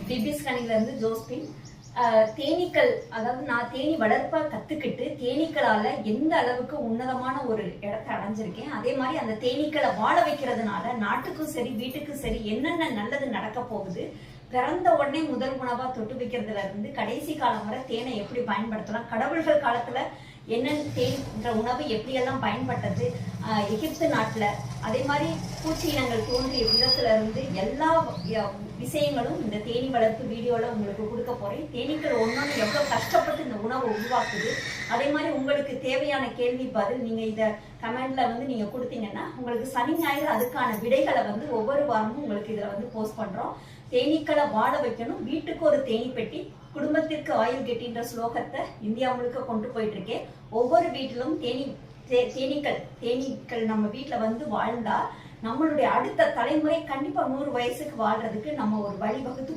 பிபிஸ் கணில இருந்து ஜோஸ்பின். தேனீக்கள், அதாவது நான் தேனி வளர்ப்ப கத்துக்கிட்டு தேனீக்களால எந்த அளவுக்கு உன்னதமான ஒரு இடத்தை அடைஞ்சிருக்கேன், அதே மாதிரி அந்த தேனீக்களை வாழ வைக்கிறதுனால நாட்டுக்கும் சரி வீட்டுக்கும் சரி என்னென்ன நல்லது நடக்க போகுது, பிறந்த உடனே முதல் உணவா தொட்டு வைக்கிறதுல இருந்து கடைசி காலம் வரை தேனை எப்படி பயன்படுத்தலாம், கடவுள்கள் காலத்துல என்னென்ன தேன்ற உணவு எப்படியெல்லாம் பயன்பட்டது எகிப்து நாட்டுல, அதே மாதிரி பூச்சி இனங்கள் தோன்றிய விதத்துல இருந்து எல்லா விஷயங்களும் இந்த தேனி வளர்ப்பு வீடியோல உங்களுக்கு கொடுக்க போறேன். தேனீக்கள் ஒன்னொன்னு எவ்வளவு கஷ்டப்பட்டு இந்த உணவை உருவாக்குது, அதே மாதிரி உங்களுக்கு தேவையான கேள்வி பதில் நீங்க இத கமெண்ட்ல நீங்க கொடுத்தீங்கன்னா உங்களுக்கு சனி ஞாயிறு அதுக்கான விடைகளை ஒவ்வொரு வாரமும் உங்களுக்கு இதுல போஸ்ட் பண்றோம். தேனீக்களை வாழ வைக்கணும், வீட்டுக்கு ஒரு தேனி பெட்டி, குடும்பத்திற்கு ஆயுள் கெட்டின்ற ஸ்லோகத்தை இந்தியா முழுக்க கொண்டு போயிட்டு இருக்கேன். ஒவ்வொரு வீட்டிலும் தேனீக்கள் நம்ம வீட்டுல வாழ்ந்தா நம்மளுடைய அடுத்த தலைமுறை கண்டிப்பா 100 வயசுக்கு வாழ்றதுக்கு நம்ம ஒரு வழிவகுத்து